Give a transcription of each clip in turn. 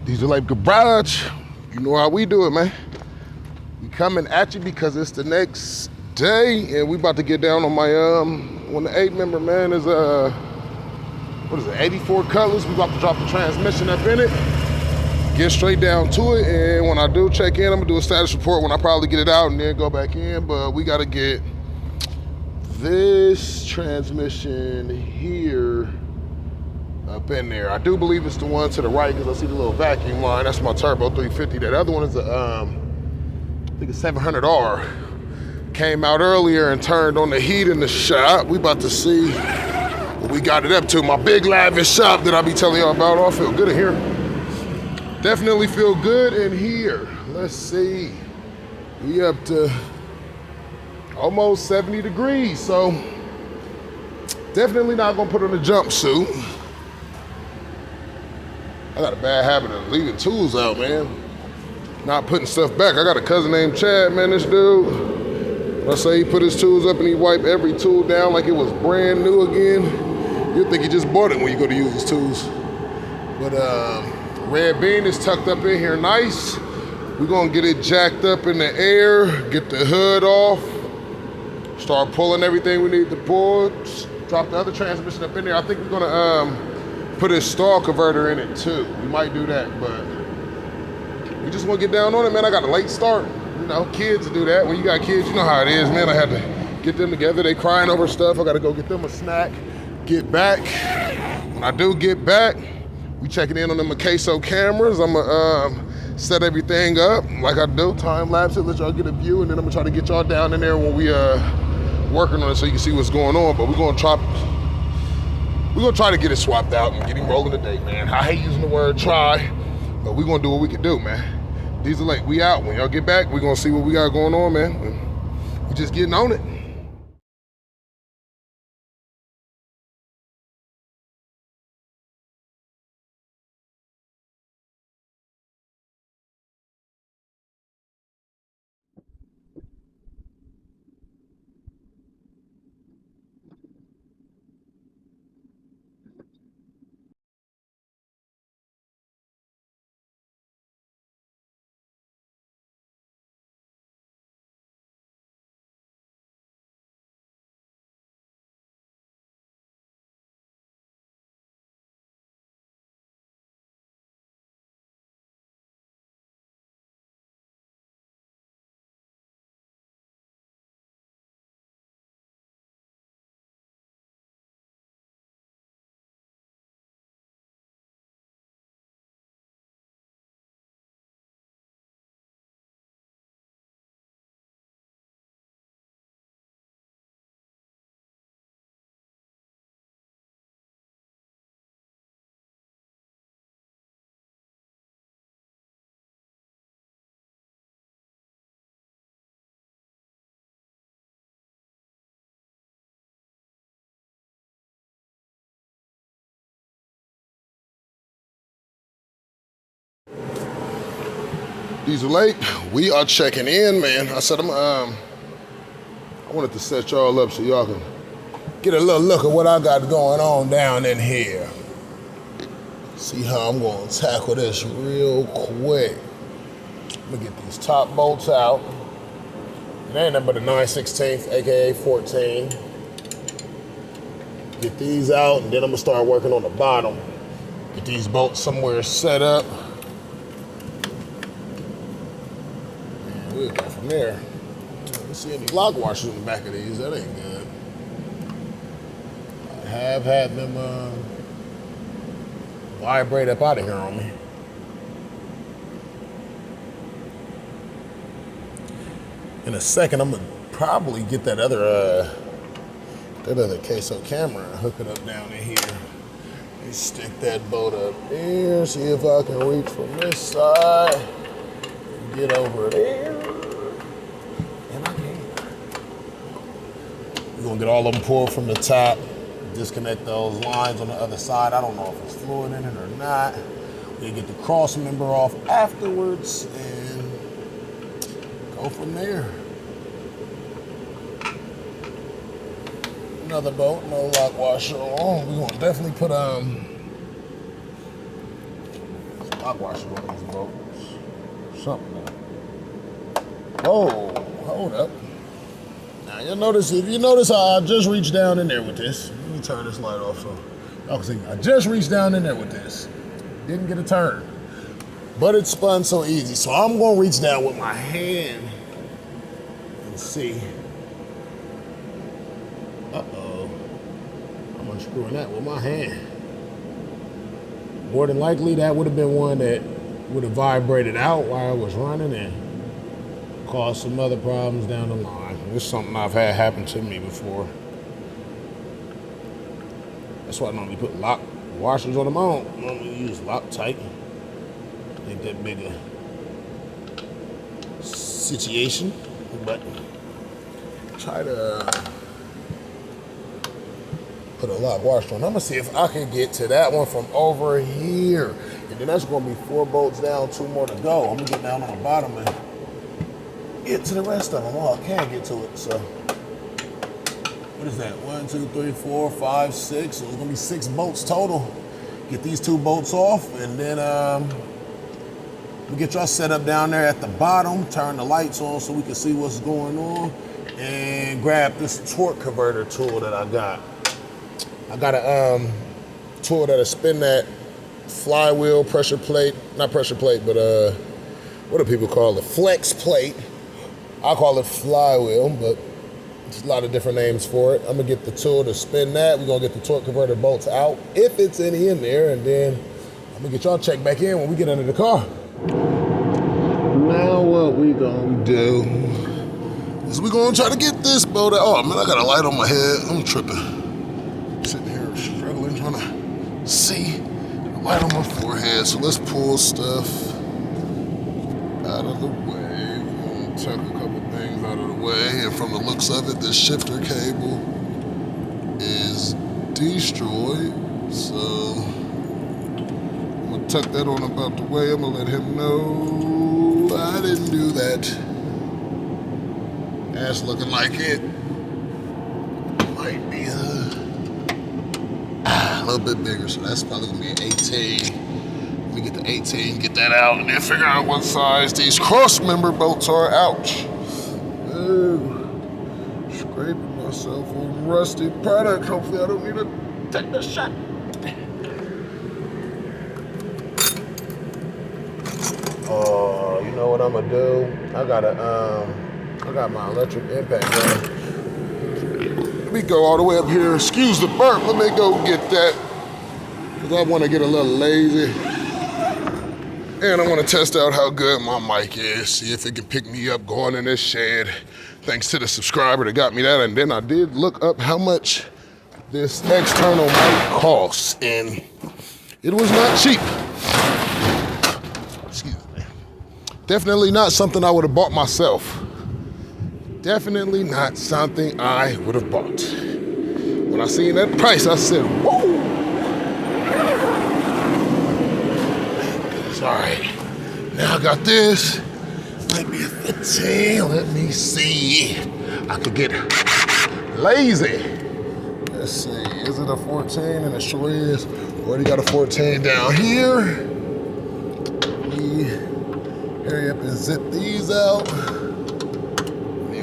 Diesel Life Garage, you know how we do it, man. We coming at you because it's the next day, and we about to get down on my on the 8-member, man. Is what is it, 84 colors. We about to drop the transmission up in it, get straight down to it, and when I do check in, I'm gonna do a status report when I probably get it out and then go back in. But we gotta get this transmission here up in there. I do believe it's the one to the right because I see the little vacuum line. That's my turbo 350. That other one is a, I think it's 700R. Came out earlier and turned on the heat in the shop. We about to see what we got it up to. My big lavish shop that I be telling y'all about. Oh, I feel good in here. Definitely feel good in here. Let's see. We up to almost 70 degrees, so definitely not gonna put on a jumpsuit. I got a bad habit of leaving tools out, man. Not putting stuff back. I got a cousin named Chad, man, this dude. When I say he put his tools up and he wiped every tool down like it was brand new again, you'd think he just bought it when you go to use his tools. But Red Bean is tucked up in here nice. We're gonna get it jacked up in the air, get the hood off, start pulling everything we need to pull, drop the other transmission up in there. I think we're gonna put a stall converter in it too. We might do that, but we just want to get down on it, man. I got a late start. You know, kids do that. When you got kids, you know how it is, man. I had to get them together. They crying over stuff. I got to go get them a snack, get back. When I do get back, we checking in on the queso cameras. I'm gonna set everything up like I do, time lapse it, let y'all get a view, and then I'm gonna try to get y'all down in there when we working on it so you can see what's going on. But we're gonna try to get it swapped out and get him rolling today, man. I hate using the word try, but we're gonna do what we can do, man. Diesel Lake, we out. When y'all get back, we're gonna see what we got going on, man. We just getting on it. Diesel Lake, we are checking in, man. I said I wanted to set y'all up so y'all can get a little look at what I got going on down in here. See how I'm gonna tackle this real quick. I'm gonna get these top bolts out. It ain't nothing but a 9/16, AKA 14. Get these out, and then I'm gonna start working on the bottom. Get these bolts somewhere set up. We'll go from there. Let's see any lock washers in the back of these. That ain't good. I have had them vibrate up out of here on me. In a second, I'm gonna probably get that other queso camera and hook it up down in here. And stick that bolt up there. See if I can reach from this side. Get over there. And I can. We're gonna get all of them pulled from the top, disconnect those lines on the other side. I don't know if it's fluid in it or not. We'll get the cross member off afterwards and go from there. Another bolt, no lock washer on. We're gonna definitely put Lock washer on these bolts. Something. Whoa, hold up. Now you'll notice, if you notice how I just reached down in there with this. Let me turn this light off so y'all can see. I just reached down in there with this. Didn't get a turn. But it spun so easy. So I'm gonna reach down with my hand and see. Uh-oh. I'm unscrewing that with my hand. More than likely that would have been one that would have vibrated out while I was running and caused some other problems down the line. This is something I've had happen to me before. That's why I normally put lock washers on them. I don't normally use Loctite. Ain't that big a situation, but try to put a lock washer on. I'm gonna see if I can get to that one from over here. And then that's gonna be 4 bolts down, 2 more to go. I'm gonna get down on the bottom and get to the rest of them. Oh, I can't get to it, so. What is that? 1, 2, 3, 4, 5, 6. So it's gonna be 6 bolts total. Get these 2 bolts off, and then we get y'all set up down there at the bottom, turn the lights on so we can see what's going on, and grab this torque converter tool that I got. I got a tool that'll spin that flywheel pressure plate, not pressure plate, but what do people call it? Flex plate. I call it flywheel, but there's a lot of different names for it. I'm gonna get the tool to spin that. We're gonna get the torque converter bolts out, if it's any in there, and then I'm gonna get y'all checked back in when we get under the car. Now what we gonna do is we gonna try to get this boat out. Oh man, I got a light on my head. I'm tripping. Sitting here struggling, trying to see the light on my forehead. So let's pull stuff out of the way. We're gonna tuck a couple things out of the way. And from the looks of it, the shifter cable is destroyed. So I'm gonna tuck that on about the way. I'm gonna let him know I didn't do that. That's looking like it might be a little bit bigger, so that's probably gonna be an 18. Let me get the 18, get that out, and then figure out what size these cross member bolts are. Ouch. Ooh. Scraping myself on rusty product. Hopefully I don't need to take the shot. Oh, you know what I'm gonna do? I got my electric impact gun. Let me go all the way up here. Excuse the burp. Let me go get that. Because I want to get a little lazy. And I want to test out how good my mic is. See if it can pick me up going in this shed. Thanks to the subscriber that got me that. And then I did look up how much this external mic costs. And it was not cheap. Excuse me. Definitely not something I would have bought myself. Definitely not something I would have bought. When I seen that price, I said, whoa. It's all right. Now I got this. Might be a 15. Let me see. I could get lazy. Let's see. Is it a 14? And it sure is. Already got a 14 down here. Let me hurry up and zip these out.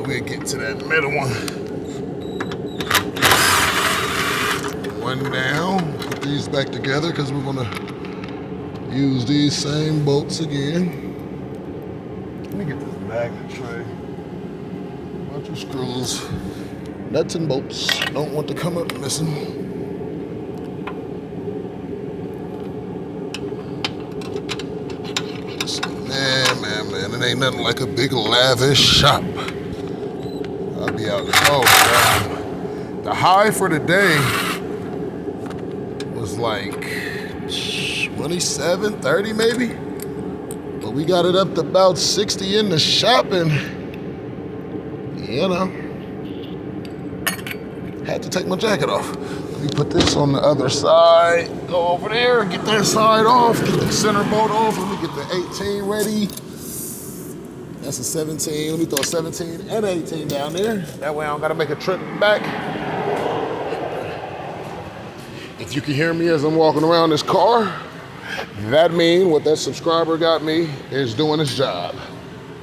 We'll get to that middle one. One down. Put these back together because we're gonna use these same bolts again. Let me get this magnet tray. Bunch of screws, nuts and bolts. Don't want to come up missing. Man, it ain't nothing like a big lavish shop. I'll be out in the cold. The high for the day was like 27, 30 maybe. But we got it up to about 60 in the shop, and you know, had to take my jacket off. Let me put this on the other side. Go over there, get that side off, get the center bolt off. Let me get the 18 ready. That's a 17. Let me throw a 17 and 18 down there. That way I don't gotta make a trip back. If you can hear me as I'm walking around this car, That means what that subscriber got me is doing its job.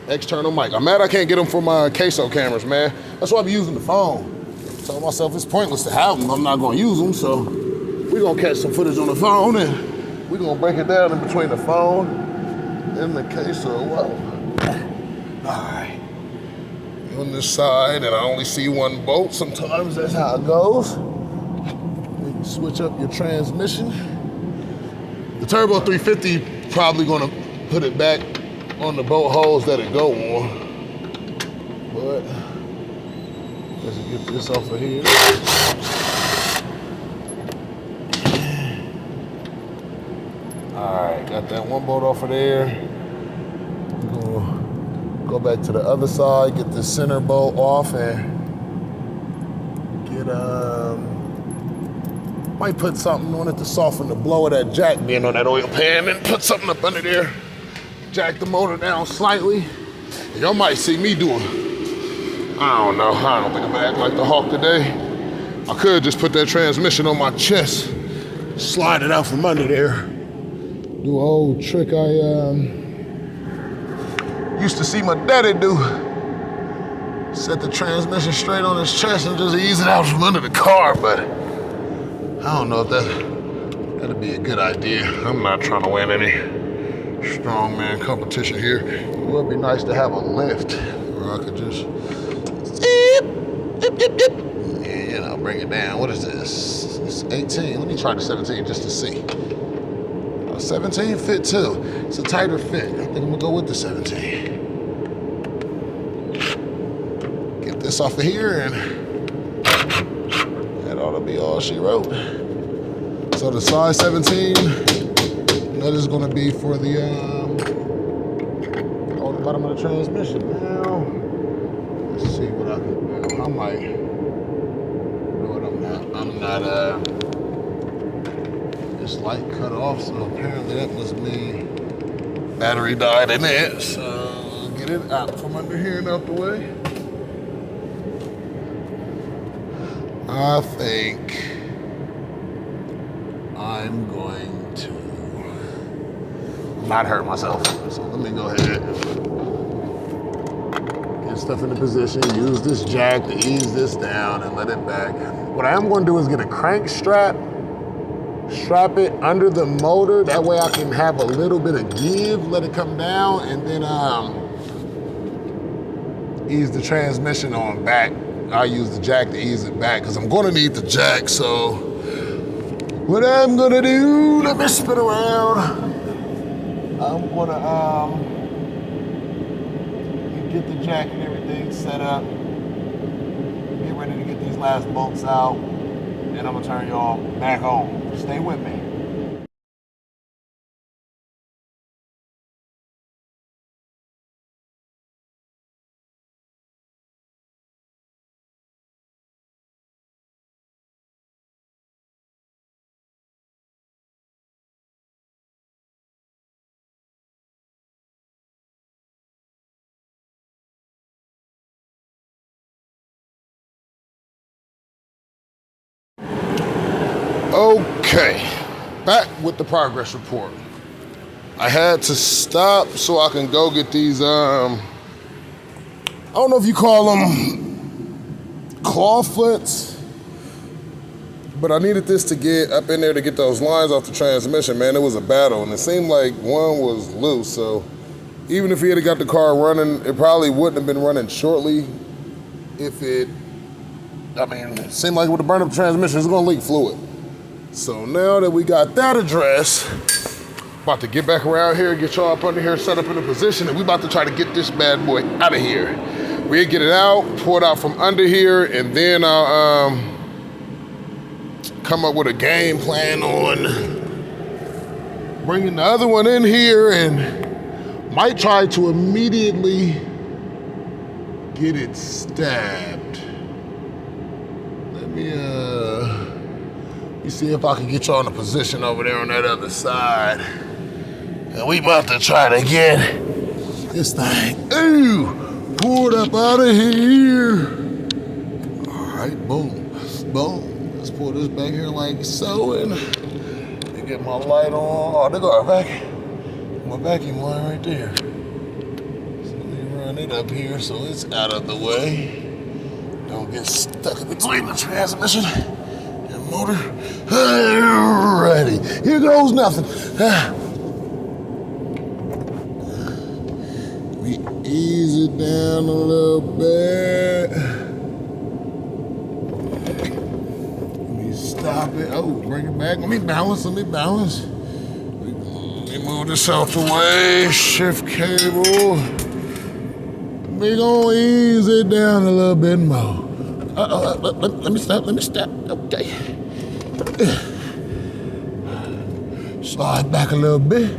External mic. I'm mad I can't get them for my queso cameras, man. That's why I be using the phone. I told myself it's pointless to have them. I'm not gonna use them, so we're gonna catch some footage on the phone and we're gonna break it down in between the phone and the queso. Whoa. All right. On this side, and I only see one bolt. Sometimes that's how it goes. You can switch up your transmission. The Turbo 350 probably gonna put it back on the bolt holes that it go on. But let's get this off of here. All right, got that one bolt off of there. We're gonna go back to the other side, get the center bolt off, and get might put something on it to soften the blow of that jack being on that oil pan, and put something up under there. Jack the motor down slightly. Y'all might see me do it. I don't know. I don't think I'm gonna act like the Hawk today. I could just put that transmission on my chest, slide it out from under there. Do an old trick I used to see my daddy do. Set the transmission straight on his chest and just ease it out from under the car, but I don't know if that'd be a good idea. I'm not trying to win any strongman competition here. It would be nice to have a lift where I could just and, you know, bring it down. What is this? It's 18. Let me try the 17 just to see. 17 fit too. It's a tighter fit. I think I'm gonna go with the 17. Get this off of here and that ought to be all she wrote. So the size 17, that is gonna be for the bottom of the transmission. Now, let's see what I can do. I might do it. I'm not this light cut off, so apparently that must mean battery died in it. So get it out from under here and out the way. I think I'm going to not hurt myself. So let me go ahead, get stuff into position, use this jack to ease this down and let it back. What I am going to do is get a crank strap, strap it under the motor. That way I can have a little bit of give, let it come down, and then ease the transmission on back. I'll use the jack to ease it back because I'm going to need the jack. So what I'm going to do, let me spin around. I'm going to get the jack and everything set up. Get ready to get these last bolts out. And I'm going to turn y'all back on. Stay with me. Okay, back with the progress report. I had to stop so I can go get these, I don't know if you call them claw foots, but I needed this to get up in there to get those lines off the transmission, man. It was a battle, and it seemed like one was loose, so even if he had got the car running, it probably wouldn't have been running shortly if it seemed like with the burn up transmission, it's gonna leak fluid. So now that we got that addressed, about to get back around here, get y'all up under here, set up in a position, and we about to try to get this bad boy out of here. We'll get it out, pour it out from under here, and then I'll come up with a game plan on bringing the other one in here, and might try to immediately get it stabbed. Let me see if I can get y'all in a position over there on that other side. And we about to try to get this thing, poured up out of here. All right, boom, boom. Let's pull this back here like so and to get my light on. Oh, there go our vacuum. My vacuum line right there. So let me run it up here so it's out of the way. Don't get stuck in between the transmission and motor. Alrighty, here goes nothing. We ease it down a little bit. Stop it. Oh, bring it back. Let me balance. Let me move this out the way. Shift cable. We gonna ease it down a little bit more. Let me stop. Okay. Slide back a little bit.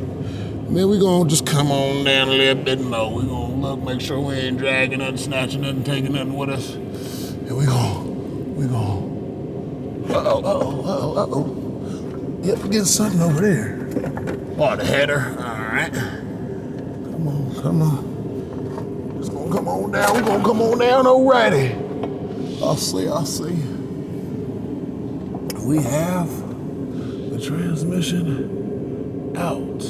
Then we gonna just come on down a little bit more. We gonna look, make sure we ain't dragging nothing, snatching nothing, taking nothing with us. And we gonna. Uh-oh. Yep, getting something over there. Oh, the header. All right. Come on. It's gonna come on down. We're gonna come on down already. I'll see. We have the transmission out.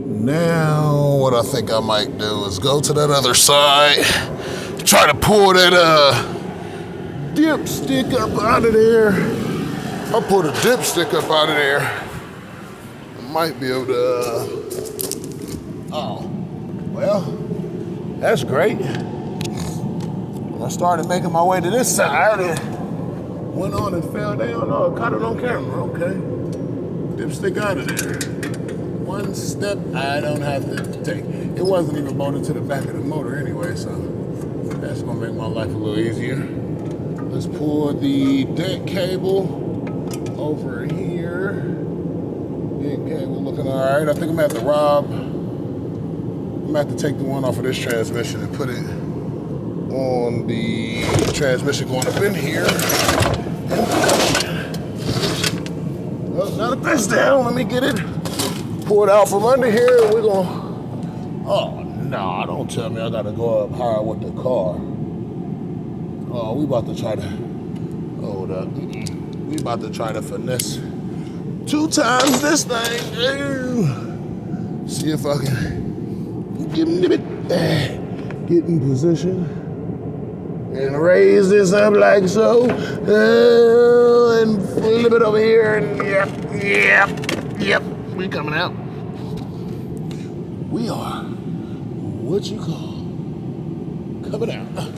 Now, what I think I might do is go to that other side, try to pull that dipstick up out of there. I'll pull the dipstick up out of there. I might be able to, oh, well, that's great. When I started making my way to this side, it went on and fell down. Oh, caught it on camera, okay. Dipstick out of there. One step I don't have to take. It wasn't even bolted to the back of the motor anyway, so that's gonna make my life a little easier. Let's pull the deck cable over here. Deck cable looking all right. I think I'm gonna have to take the one off of this transmission and put it on the transmission going up in here. Well, now that that's down, let me get it. Pull it out from under here. We're gonna, oh no, don't tell me I gotta go up higher with the car. Oh, we about to try to, hold up. We about to try to finesse 2 times this thing. See if I can get in position and raise this up like so. And flip it over here and yep, we coming out. We are, what you call, coming out.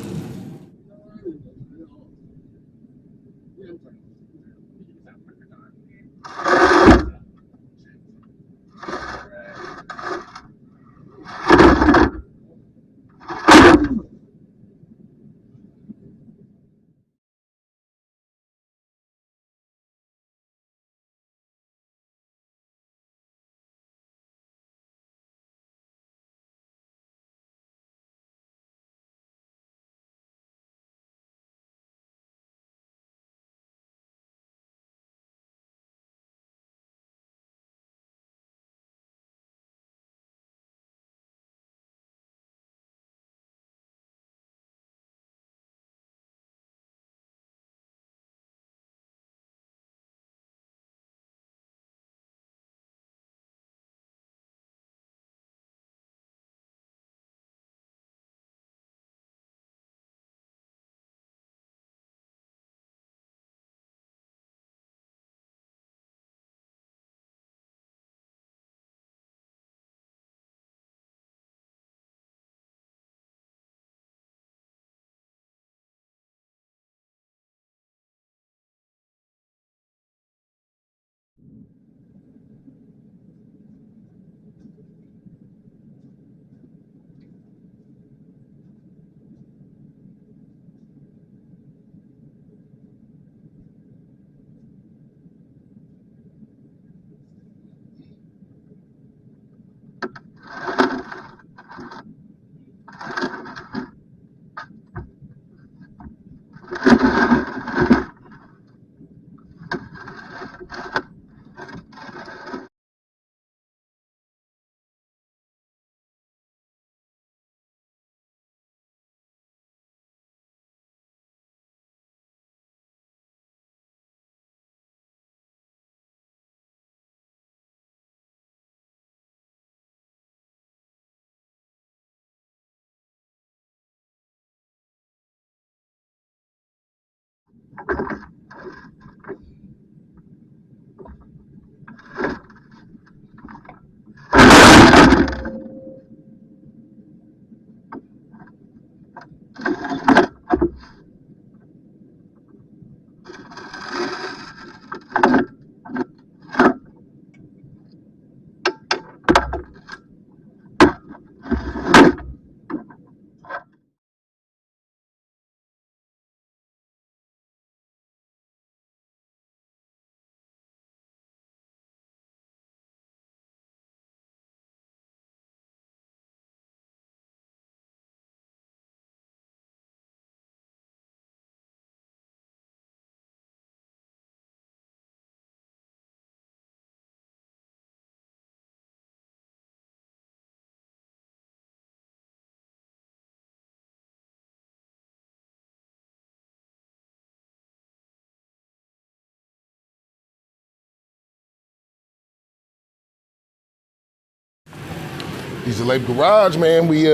Easy Lake Garage, man. We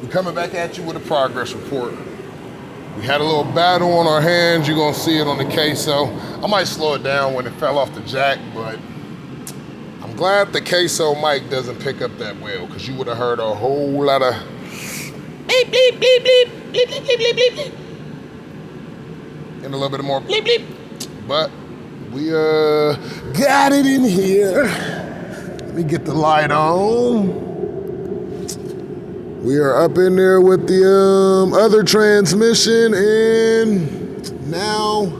coming back at you with a progress report. We had a little battle on our hands. You're gonna see it on the queso. I might slow it down when it fell off the jack, but I'm glad the queso mic doesn't pick up that well, because you would have heard a whole lot of bleep, bleep, bleep, bleep, bleep, bleep, bleep, bleep, bleep, and a little bit more bleep, bleep. But we got it in here. Let me get the light on. We are up in there with the other transmission, and now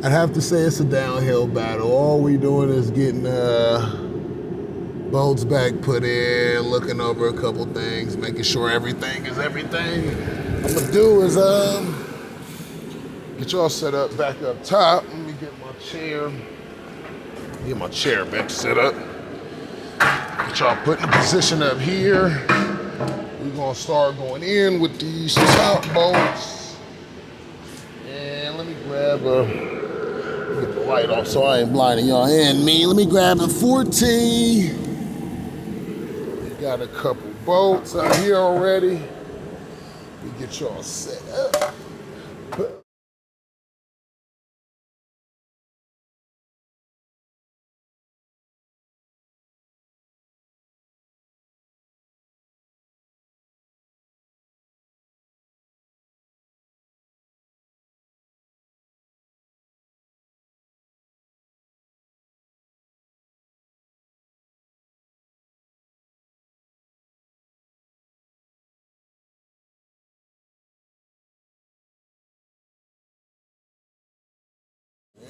I'd have to say it's a downhill battle. All we doing is getting bolts back put in, looking over a couple things, making sure everything is everything. What I'm gonna do is get y'all set up back up top. Let me get my chair back set up. Get y'all put in a position up here. We're gonna start going in with these top bolts. And let me grab get the light off so I ain't blinding y'all and me. Let me grab a 40. We got a couple bolts out here already. We get y'all set up.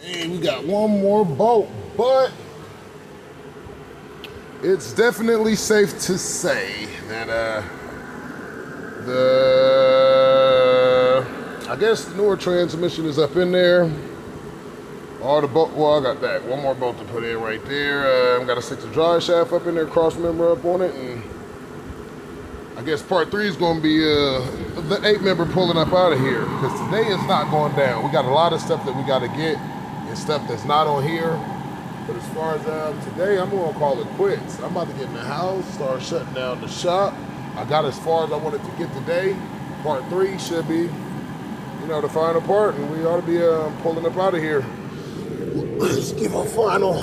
And we got one more bolt, but it's definitely safe to say that I guess the newer transmission is up in there. All the bolt, well, I got that. One more bolt to put in right there. I've got to stick the drive shaft up in there, cross member up on it, and I guess part 3 is going to be the 8 member pulling up out of here, because today is not going down. We got a lot of stuff that we got to get and stuff that's not on here. But as far as today, I'm going to call it quits. I'm about to get in the house, start shutting down the shop. I got as far as I wanted to get today. Part 3 should be, the final part, and we ought to be pulling up out of here. Let's give a final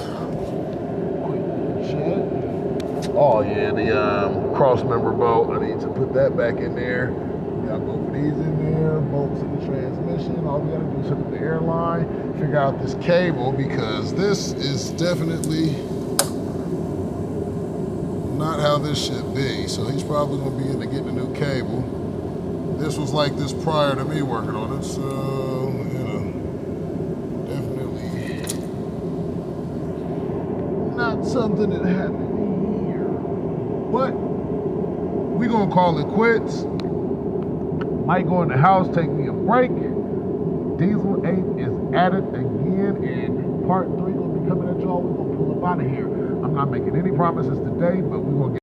quick check. Oh yeah, the cross member bolt. I need to put that back in there. We got both of these in there, bolts in the transmission. All we gotta do is hook up the airline, figure out this cable, because this is definitely not how this should be. So he's probably gonna be into getting a new cable. This was like this prior to me working on it, so definitely not something that happened here. But we gonna call it quits. Might go in the house, take me a break. Diesel 8 is at it again, and part 3 gonna be coming at y'all. We're gonna pull up out of here. I'm not making any promises today, but we're gonna get